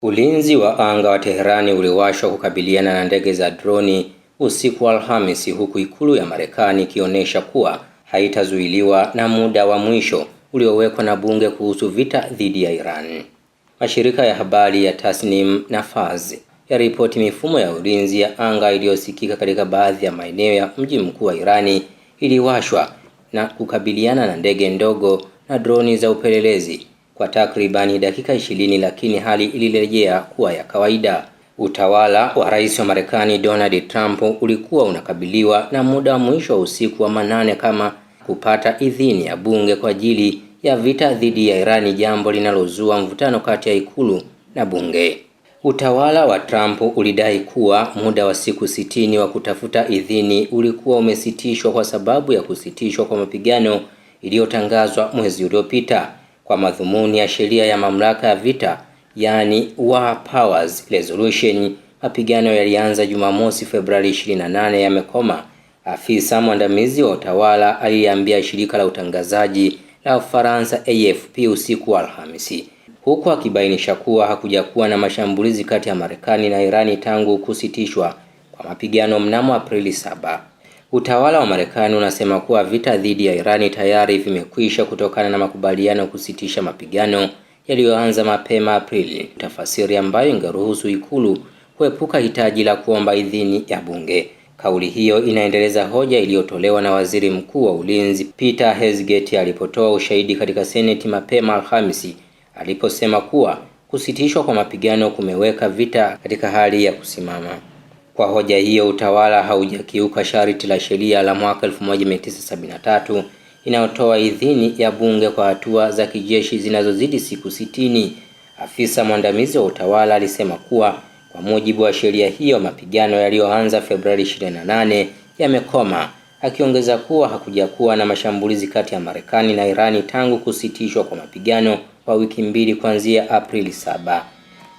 Ulinzi wa anga wa Teherani uliwashwa kukabiliana na ndege za droni usiku wa Alhamisi, huku ikulu ya Marekani ikionyesha kuwa haitazuiliwa na muda wa mwisho uliowekwa na bunge kuhusu vita dhidi ya Iran. Mashirika ya habari ya Tasnim na Fars yaripoti mifumo ya ulinzi ya anga iliyosikika katika baadhi ya maeneo ya mji mkuu wa Irani iliwashwa na kukabiliana na ndege ndogo na droni za upelelezi kwa takribani dakika 20, lakini hali ilirejea kuwa ya kawaida. Utawala wa Rais wa Marekani Donald Trump ulikuwa unakabiliwa na muda wa mwisho wa usiku wa manane kama kupata idhini ya bunge kwa ajili ya vita dhidi ya Irani, jambo linalozua mvutano kati ya ikulu na bunge. Utawala wa Trump ulidai kuwa muda wa siku 60 wa kutafuta idhini ulikuwa umesitishwa kwa sababu ya kusitishwa kwa mapigano iliyotangazwa mwezi uliopita kwa madhumuni ya sheria ya mamlaka ya vita, yani War Powers Resolution. Mapigano yalianza Jumamosi Februari 28 yamekoma, afisa mwandamizi wa utawala aliambia shirika la utangazaji la Ufaransa AFP usiku wa Alhamisi, huku akibainisha kuwa hakujakuwa na mashambulizi kati ya Marekani na Irani tangu kusitishwa kwa mapigano mnamo Aprili 7. Utawala wa Marekani unasema kuwa vita dhidi ya Irani tayari vimekwisha kutokana na makubaliano kusitisha mapigano yaliyoanza mapema Aprili, tafasiri ambayo ingeruhusu ikulu kuepuka hitaji la kuomba idhini ya bunge. Kauli hiyo inaendeleza hoja iliyotolewa na Waziri Mkuu wa Ulinzi Peter Hegseth alipotoa ushahidi katika Seneti mapema Alhamisi, aliposema kuwa kusitishwa kwa mapigano kumeweka vita katika hali ya kusimama. Kwa hoja hiyo, utawala haujakiuka sharti la sheria la mwaka 1973 inayotoa idhini ya bunge kwa hatua za kijeshi zinazozidi siku 60. Afisa mwandamizi wa utawala alisema kuwa kwa mujibu wa sheria hiyo, mapigano yaliyoanza Februari 28 yamekoma, akiongeza kuwa hakujakuwa na mashambulizi kati ya Marekani na Irani tangu kusitishwa kwa mapigano kwa wiki 2 kuanzia Aprili 7.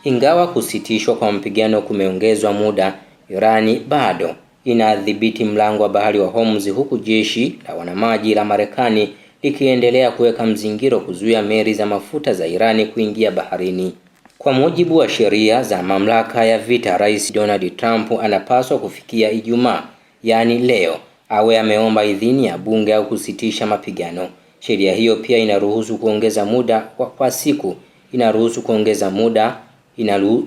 Ingawa kusitishwa kwa mapigano kumeongezwa muda, Irani bado inadhibiti mlango wa bahari wa Hormuz, huku jeshi la wanamaji la Marekani likiendelea kuweka mzingiro kuzuia meli za mafuta za Irani kuingia baharini. Kwa mujibu wa sheria za mamlaka ya vita, Rais Donald Trump anapaswa kufikia Ijumaa, yani leo, awe ameomba idhini ya bunge au kusitisha mapigano. Sheria hiyo pia inaruhusu kuongeza muda kwa siku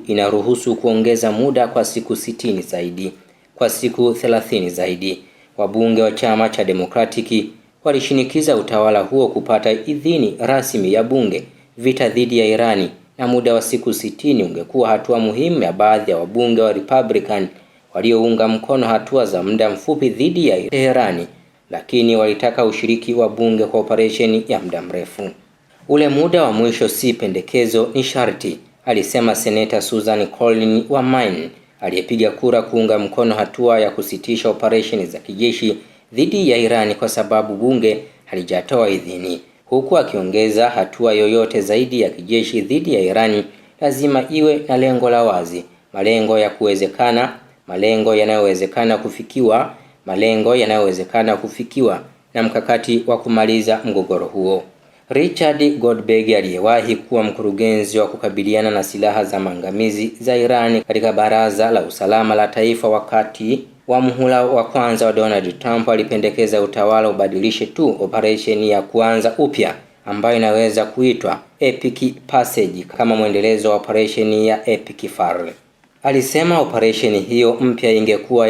inaruhusu kuongeza muda kwa siku 60 zaidi, kwa siku 30 zaidi. Wabunge wa chama cha Democratic walishinikiza utawala huo kupata idhini rasmi ya bunge vita dhidi ya Irani, na muda wa siku 60 ungekuwa hatua muhimu ya baadhi ya wabunge wa Republican waliounga mkono hatua za muda mfupi dhidi ya Teherani, lakini walitaka ushiriki wa bunge kwa operesheni ya muda mrefu. Ule muda wa mwisho si pendekezo, ni sharti, alisema Senator Susan Collins wa Maine, aliyepiga kura kuunga mkono hatua ya kusitisha operesheni za kijeshi dhidi ya Irani kwa sababu bunge halijatoa idhini, huku akiongeza hatua yoyote zaidi ya kijeshi dhidi ya Irani lazima iwe na lengo la wazi, malengo yanayowezekana kufikiwa na mkakati wa kumaliza mgogoro huo. Richard Goldberg, aliyewahi kuwa mkurugenzi wa kukabiliana na silaha za maangamizi za Irani katika Baraza la Usalama la Taifa wakati wa muhula wa kwanza wa Donald Trump, alipendekeza utawala ubadilishe tu operesheni ya kuanza upya ambayo inaweza kuitwa Epic Passage kama mwendelezo wa operesheni ya Epic Fair. Alisema operesheni hiyo mpya ingekuwa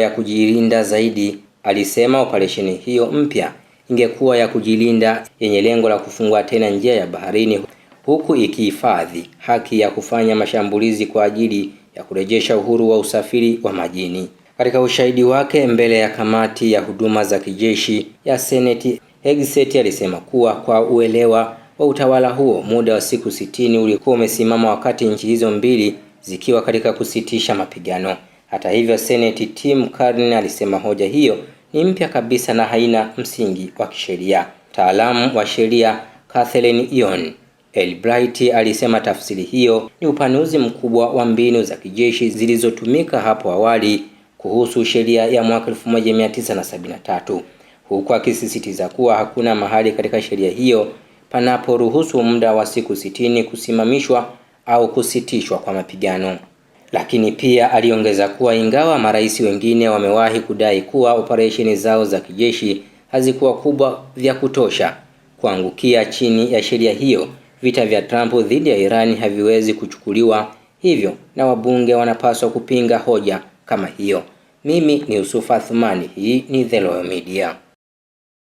ya kujilinda yenye lengo la kufungua tena njia ya baharini, huku ikihifadhi haki ya kufanya mashambulizi kwa ajili ya kurejesha uhuru wa usafiri wa majini. Katika ushahidi wake mbele ya kamati ya huduma za kijeshi ya Seneti, Hegseth alisema kuwa kwa uelewa wa utawala huo, muda wa siku 60 ulikuwa umesimama wakati nchi hizo mbili zikiwa katika kusitisha mapigano. Hata hivyo, Seneti Tim Kaine alisema hoja hiyo ni mpya kabisa na haina msingi wa kisheria. Mtaalamu wa sheria Kathleen Ion Albright alisema tafsiri hiyo ni upanuzi mkubwa wa mbinu za kijeshi zilizotumika hapo awali kuhusu sheria ya mwaka 1973, huku akisisitiza kuwa hakuna mahali katika sheria hiyo panaporuhusu muda wa siku 60 kusimamishwa au kusitishwa kwa mapigano. Lakini pia aliongeza kuwa ingawa marais wengine wamewahi kudai kuwa operesheni zao za kijeshi hazikuwa kubwa vya kutosha kuangukia chini ya sheria hiyo, vita vya Trump dhidi ya Iran haviwezi kuchukuliwa hivyo na wabunge wanapaswa kupinga hoja kama hiyo. Mimi ni Yusuf Athmani, hii ni The Loyal Media.